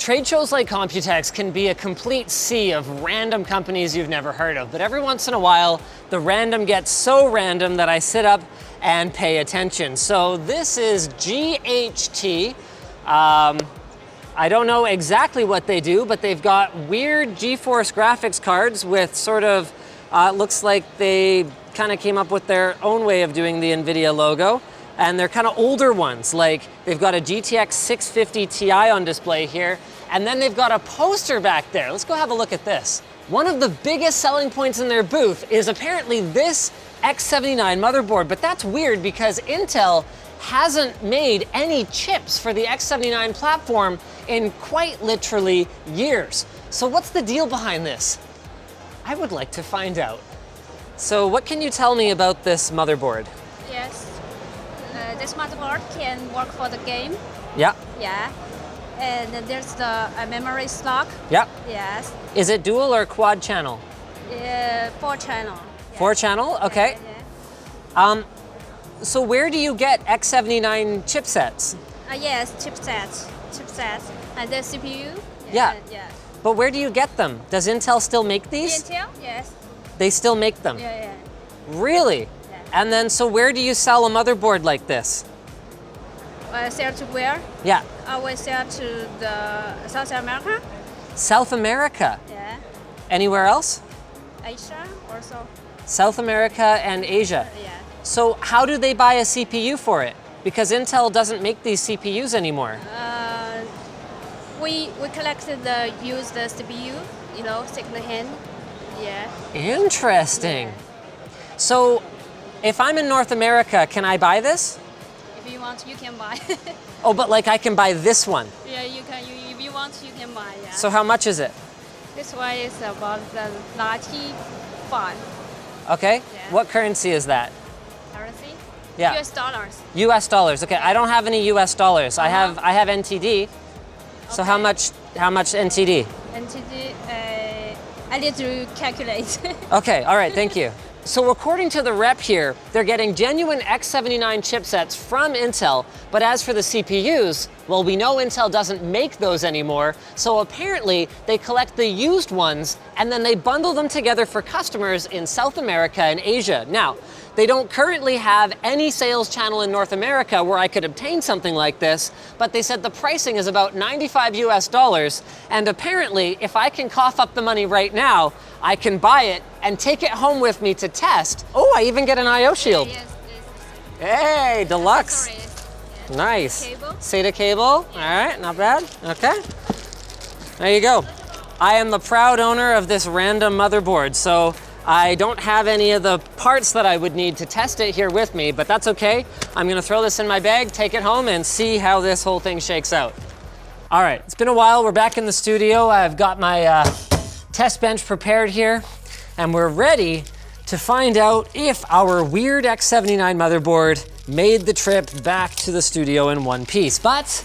Trade shows like Computex can be a complete sea of random companies you've never heard of, but every once in a while, the random gets so random that I sit up and pay attention. So this is GHT. I don't know exactly what they do, but they've got weird GeForce graphics cards with sort of, looks like they kind of came up with their own way of doing the NVIDIA logo. And they're kind of older ones, like they've got a GTX 650 Ti on display here, and then they've got a poster back there. Let's go have a look at this. One of the biggest selling points in their booth is apparently this X79 motherboard, but that's weird because Intel hasn't made any chips for the X79 platform in quite literally years. So what's the deal behind this? I would like to find out. So what can you tell me about this motherboard? Yes. This motherboard can work for the game. Yeah. Yeah. And then there's the memory slot. Yeah. Yes. Is it dual or quad channel? 4 channel. Yeah. 4 channel? Okay. Yeah. So where do you get X79 chipsets? Yes, chipsets. And the CPU. Yeah. Yeah. But where do you get them? Does Intel still make these? Intel? Yes. They still make them? Yeah. Really? And then, so where do you sell a motherboard like this? Sell to where? Yeah. I will sell to the South America. South America? Yeah. Anywhere else? Asia also. South America and Asia. Yeah. So how do they buy a CPU for it? Because Intel doesn't make these CPUs anymore. We collected the used CPU, you know, second hand. Yeah. Interesting. Yeah. So if I'm in North America, can I buy this? If you want, you can buy. Oh, but like I can buy this one. Yeah, you can. If you want, you can buy. Yeah. So how much is it? This one is about 95. Okay. Yeah. What currency is that? Currency? Yeah. US dollars. US dollars. Okay, I don't have any US dollars. I have NTD. So Okay. how much NTD? NTD, I need to calculate. Okay, all right, thank you. So according to the rep here, they're getting genuine X79 chipsets from Intel, but as for the CPUs, well, we know Intel doesn't make those anymore, so apparently they collect the used ones and then they bundle them together for customers in South America and Asia. Now, they don't currently have any sales channel in North America where I could obtain something like this, but they said the pricing is about 95 US dollars, and apparently if I can cough up the money right now, I can buy it and take it home with me to test. Oh, I even get an I/O shield. Yes. Hey, deluxe. Sorry. Yes. Nice. Cable. SATA cable. All right, not bad. Okay. There you go. I am the proud owner of this random motherboard, so I don't have any of the parts that I would need to test it here with me, but that's okay. I'm gonna throw this in my bag, take it home, and see how this whole thing shakes out. All right, it's been a while. We're back in the studio. I've got my test bench prepared here, and we're ready to find out if our weird X79 motherboard made the trip back to the studio in one piece. But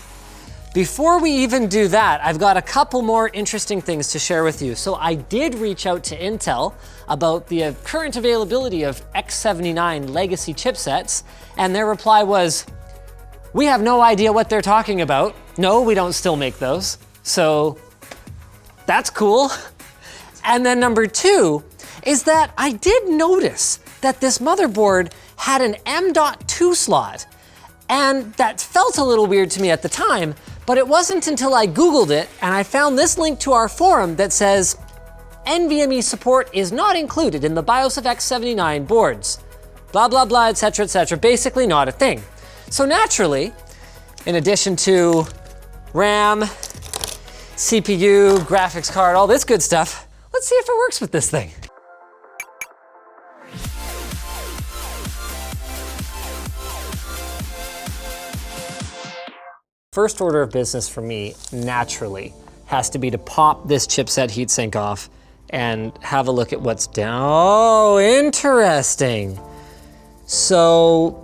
before we even do that, I've got a couple more interesting things to share with you. So I did reach out to Intel about the current availability of X79 legacy chipsets, and their reply was, we have no idea what they're talking about. No, we don't still make those. So that's cool. And then number two is that I did notice that this motherboard had an M.2 slot, and that felt a little weird to me at the time, but it wasn't until I Googled it and I found this link to our forum that says, NVMe support is not included in the BIOS of X79 boards. Blah, blah, blah, etc., basically not a thing. So naturally, in addition to RAM, CPU, graphics card, all this good stuff, let's see if it works with this thing. First order of business for me, naturally, has to be to pop this chipset heatsink off and have a look at what's down. Oh, interesting. So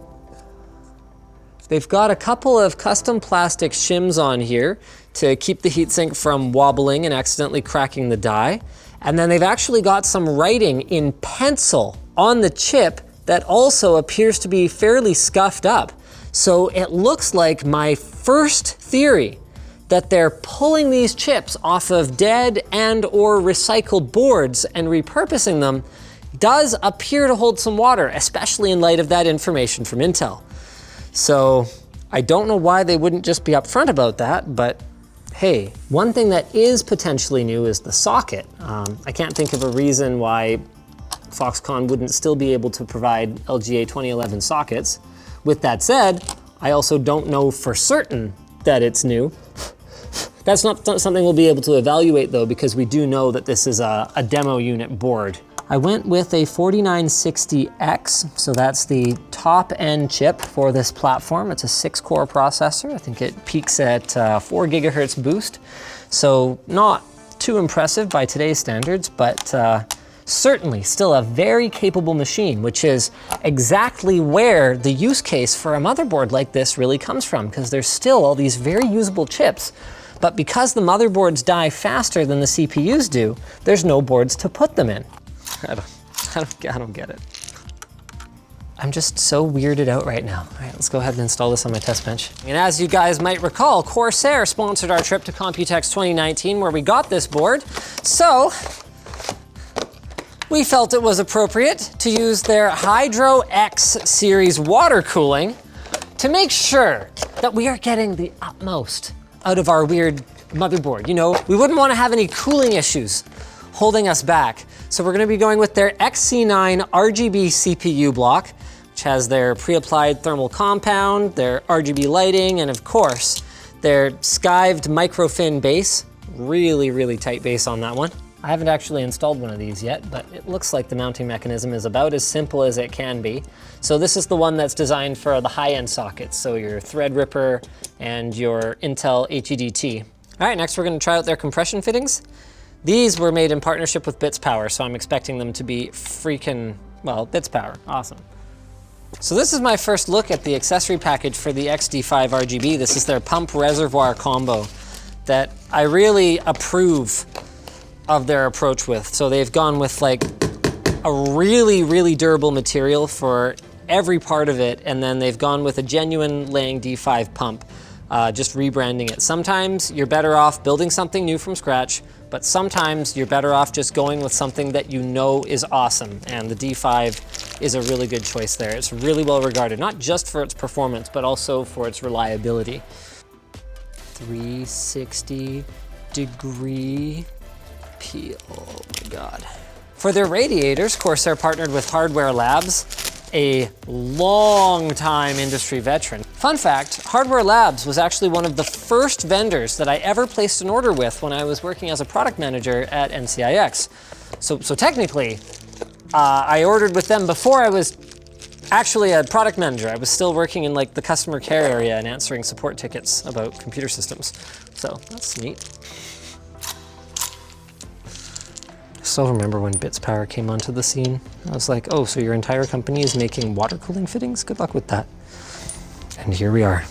they've got a couple of custom plastic shims on here to keep the heatsink from wobbling and accidentally cracking the die. And then they've actually got some writing in pencil on the chip that also appears to be fairly scuffed up. So it looks like my first theory that they're pulling these chips off of dead and or recycled boards and repurposing them does appear to hold some water, especially in light of that information from Intel. So I don't know why they wouldn't just be upfront about that, but hey, one thing that is potentially new is the socket. I can't think of a reason why Foxconn wouldn't still be able to provide LGA 2011 sockets. With that said, I also don't know for certain that it's new. That's not something we'll be able to evaluate though, because we do know that this is a demo unit board. I went with a 4960X, so that's the top end chip for this platform. It's a 6-core processor. I think it peaks at 4 gigahertz boost. So not too impressive by today's standards, but certainly still a very capable machine, which is exactly where the use case for a motherboard like this really comes from, because there's still all these very usable chips. But because the motherboards die faster than the CPUs do, there's no boards to put them in. I don't get it. I'm just so weirded out right now. All right, let's go ahead and install this on my test bench. And as you guys might recall, Corsair sponsored our trip to Computex 2019 where we got this board. So we felt it was appropriate to use their Hydro X series water cooling to make sure that we are getting the utmost out of our weird motherboard. You know, we wouldn't want to have any cooling issues holding us back. So we're going to be going with their XC9 Rgb Cpu Block, which has their pre-applied thermal compound, their RGB lighting, and of course, their skived microfin base. Really, really tight base on that one. I haven't actually installed one of these yet, but it looks like the mounting mechanism is about as simple as it can be. So this is the one that's designed for the high-end sockets, so your Threadripper and your Intel HEDT. All right, next we're gonna try out their compression fittings. These were made in partnership with Bits Power, so I'm expecting them to be freaking, well, Bits Power, awesome. So this is my first look at the accessory package for the XD5 RGB. This is their pump reservoir combo that I really approve of their approach with. So they've gone with like a really, really durable material for every part of it, and then they've gone with a genuine Lang D5 pump, just rebranding it. Sometimes you're better off building something new from scratch, but sometimes you're better off just going with something that you know is awesome, and the D5 is a really good choice there. It's really well regarded, not just for its performance, but also for its reliability. 360-degree peel, oh my God. For their radiators, Corsair partnered with Hardware Labs, a long-time industry veteran. Fun fact, Hardware Labs was actually one of the first vendors that I ever placed an order with when I was working as a product manager at NCIX. So technically, I ordered with them before I was actually a product manager. I was still working in like the customer care area and answering support tickets about computer systems. So that's neat. I still remember when Bits Power came onto the scene. I was like, oh, so your entire company is making water cooling fittings? Good luck with that. And here we are,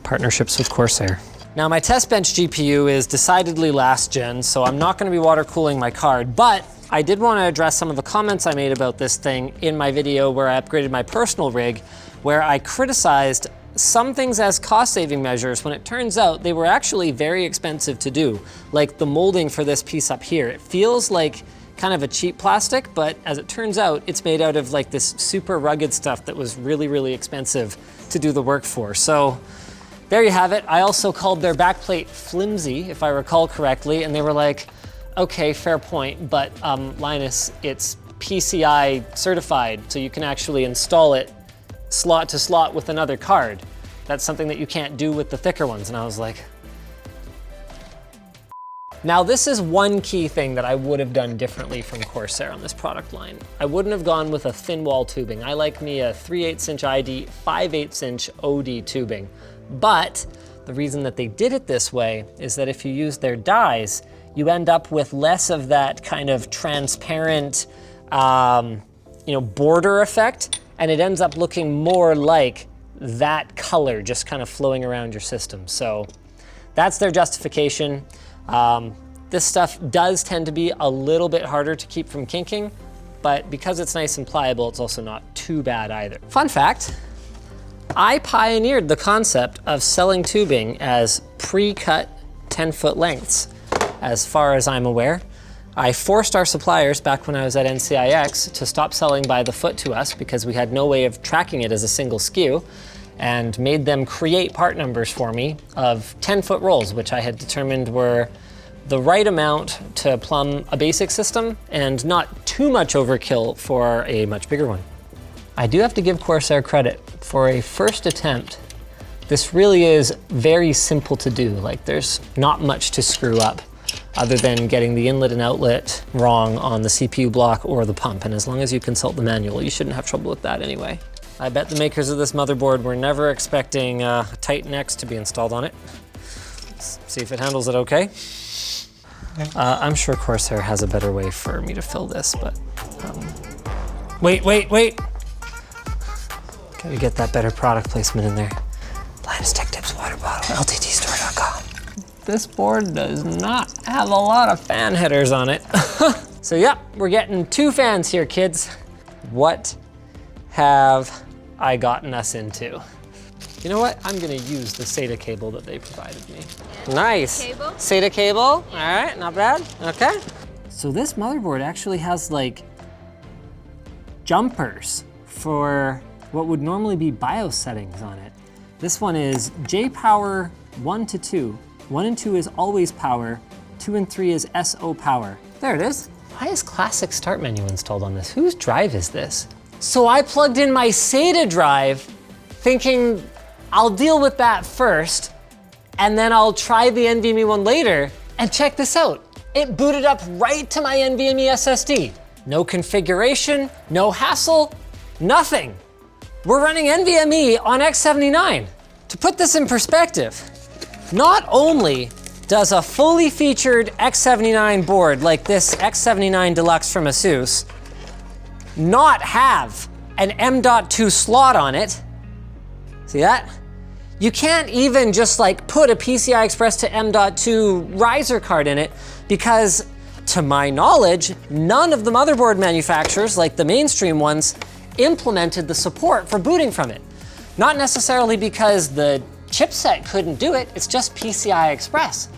partnerships with Corsair. Now my test bench GPU is decidedly last gen, so I'm not gonna be water cooling my card, but I did wanna address some of the comments I made about this thing in my video where I upgraded my personal rig, where I criticized some things as cost-saving measures when it turns out they were actually very expensive to do. Like the molding for this piece up here. It feels like kind of a cheap plastic, but as it turns out, it's made out of like this super rugged stuff that was really, really expensive to do the work for. So there you have it. I also called their backplate flimsy, if I recall correctly, and they were like, okay, fair point, but Linus, it's PCI certified, so you can actually install it slot to slot with another card. That's something that you can't do with the thicker ones. And I was like, now this is one key thing that I would have done differently from Corsair on this product line. I wouldn't have gone with a thin wall tubing. I like me a 3/8 inch ID, 5/8 inch OD tubing. But the reason that they did it this way is that if you use their dies, you end up with less of that kind of transparent, border effect, and it ends up looking more like that color just kind of flowing around your system. So that's their justification. This stuff does tend to be a little bit harder to keep from kinking, but because it's nice and pliable, it's also not too bad either. Fun fact, I pioneered the concept of selling tubing as pre-cut 10-foot lengths, as far as I'm aware. I forced our suppliers back when I was at NCIX to stop selling by the foot to us because we had no way of tracking it as a single SKU, and made them create part numbers for me of 10-foot rolls, which I had determined were the right amount to plumb a basic system and not too much overkill for a much bigger one. I do have to give Corsair credit for a first attempt. This really is very simple to do. Like, there's not much to screw up other than getting the inlet and outlet wrong on the CPU block or the pump. And as long as you consult the manual, you shouldn't have trouble with that anyway. I bet the makers of this motherboard were never expecting a Titan X to be installed on it. Let's see if it handles it okay. I'm sure Corsair has a better way for me to fill this, but wait. Gotta get that better product placement in there. Linus Tech Tips water bottle, lttstore.com. This board does not have a lot of fan headers on it. So yeah, we're getting 2 fans here, kids. What have I gotten us into? You know what? I'm gonna use the SATA cable that they provided me. Yeah. Nice. Cable? SATA cable, all right, not bad, okay. So this motherboard actually has like jumpers for what would normally be BIOS settings on it. This one is J-Power 1 to 2. 1 and 2 is always power, 2 and 3 is SO power. There it is. Why is classic start menu installed on this? Whose drive is this? So I plugged in my SATA drive thinking I'll deal with that first and then I'll try the NVMe one later, and check this out. It booted up right to my NVMe SSD. No configuration, no hassle, nothing. We're running NVMe on X79. To put this in perspective, not only does a fully featured X79 board like this X79 Deluxe from ASUS not have an M.2 slot on it, see that? You can't even just like put a PCI Express to M.2 riser card in it because, to my knowledge, none of the motherboard manufacturers, like the mainstream ones, implemented the support for booting from it. Not necessarily because the chipset couldn't do it, it's just PCI Express.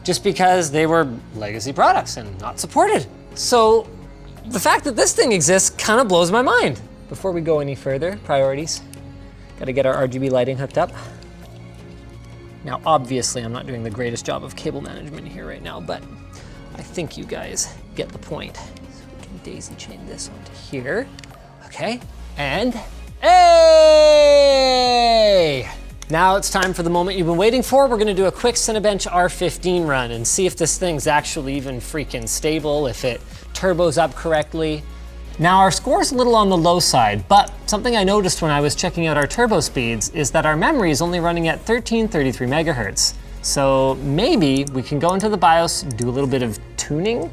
Just because they were legacy products and not supported. So the fact that this thing exists kind of blows my mind. Before we go any further, priorities. Gotta get our RGB lighting hooked up. Now, obviously, I'm not doing the greatest job of cable management here right now, but I think you guys get the point. So we can daisy chain this onto here. Okay, and hey! Now it's time for the moment you've been waiting for. We're gonna do a quick Cinebench R15 run and see if this thing's actually even freaking stable, if it turbos up correctly. Now our score's a little on the low side, but something I noticed when I was checking out our turbo speeds is that our memory is only running at 1333 megahertz. So maybe we can go into the BIOS, do a little bit of tuning.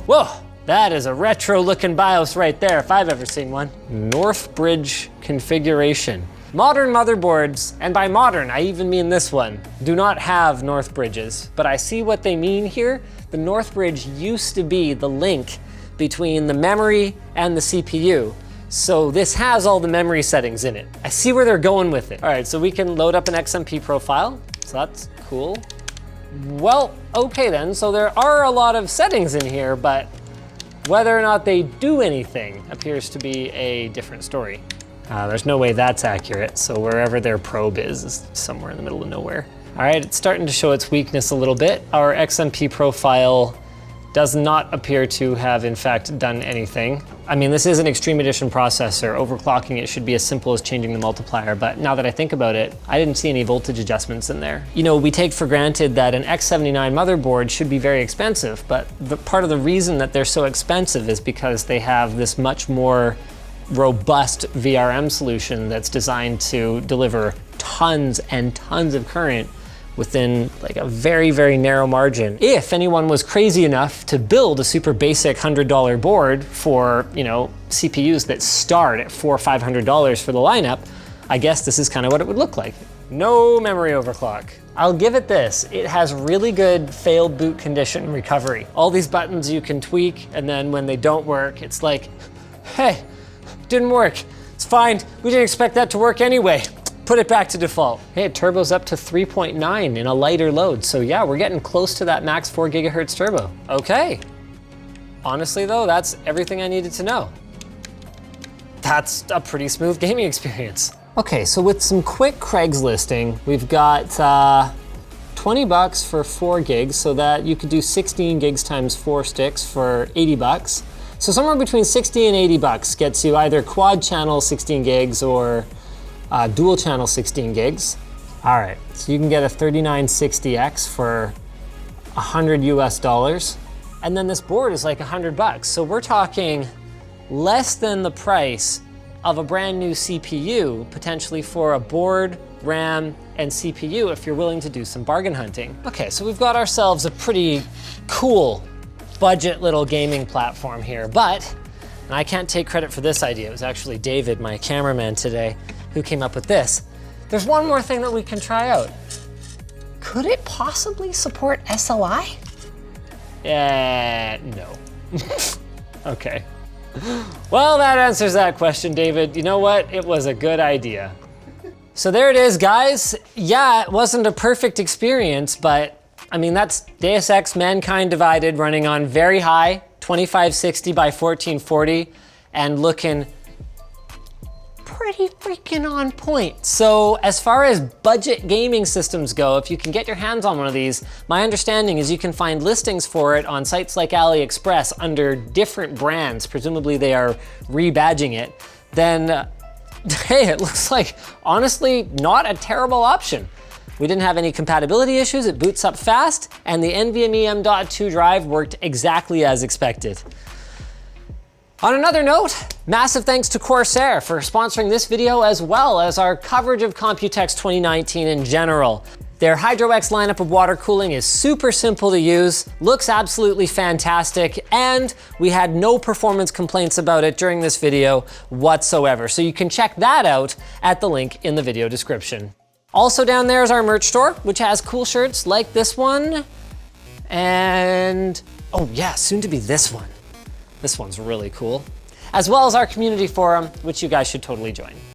Whoa, that is a retro looking BIOS right there, if I've ever seen one. Northbridge Configuration. Modern motherboards, and by modern, I even mean this one, do not have North bridges, but I see what they mean here. The North bridge used to be the link between the memory and the CPU. So this has all the memory settings in it. I see where they're going with it. All right, so we can load up an XMP profile, so that's cool. Well, okay then, so there are a lot of settings in here, but whether or not they do anything appears to be a different story. There's no way that's accurate, so wherever their probe is somewhere in the middle of nowhere. All right, it's starting to show its weakness a little bit. Our XMP profile does not appear to have, in fact, done anything. I mean, this is an Extreme Edition processor. Overclocking it should be as simple as changing the multiplier, but now that I think about it, I didn't see any voltage adjustments in there. You know, we take for granted that an X79 motherboard should be very expensive, but part of the reason that they're so expensive is because they have this much more robust VRM solution that's designed to deliver tons and tons of current within like a very, very narrow margin. If anyone was crazy enough to build a super basic $100 board for, you know, CPUs that start at $400 or $500 for the lineup, I guess this is kind of what it would look like. No memory overclock. I'll give it this, it has really good failed boot condition recovery. All these buttons you can tweak, and then when they don't work, it's like, hey, didn't work. It's fine. We didn't expect that to work anyway. put it back to default. Hey, it turbos up to 3.9 in a lighter load. So yeah, we're getting close to that max 4 gigahertz turbo. Okay. Honestly though, that's everything I needed to know. That's a pretty smooth gaming experience. Okay, so with some quick Craigslisting, we've got 20 bucks for 4 gigs, so that you could do 16 gigs times 4 sticks for 80 bucks. So somewhere between 60 and 80 bucks gets you either quad channel 16 gigs or dual channel 16 gigs. All right, so you can get a 3960X for $100 US. And then this board is like 100 bucks. So we're talking less than the price of a brand new CPU, potentially for a board, RAM, and CPU if you're willing to do some bargain hunting. Okay, so we've got ourselves a pretty cool budget little gaming platform here, but, and I can't take credit for this idea, it was actually David, my cameraman today, who came up with this. There's one more thing that we can try out. Could it possibly support SLI? No. Okay. Well, that answers that question, David. You know what? It was a good idea. So there it is, guys. Yeah, it wasn't a perfect experience, but I mean, that's Deus Ex Mankind Divided running on very high, 2560 by 1440, and looking pretty freaking on point. So as far as budget gaming systems go, if you can get your hands on one of these, my understanding is you can find listings for it on sites like AliExpress under different brands, presumably they are rebadging it, then hey, it looks like, honestly, not a terrible option. We didn't have any compatibility issues, it boots up fast, and the NVMe M.2 drive worked exactly as expected. On another note, massive thanks to Corsair for sponsoring this video as well as our coverage of Computex 2019 in general. Their HydroX lineup of water cooling is super simple to use, looks absolutely fantastic, and we had no performance complaints about it during this video whatsoever. So you can check that out at the link in the video description. Also down there is our merch store, which has cool shirts like this one, and oh yeah, soon to be this one. This one's really cool. As well as our community forum, which you guys should totally join.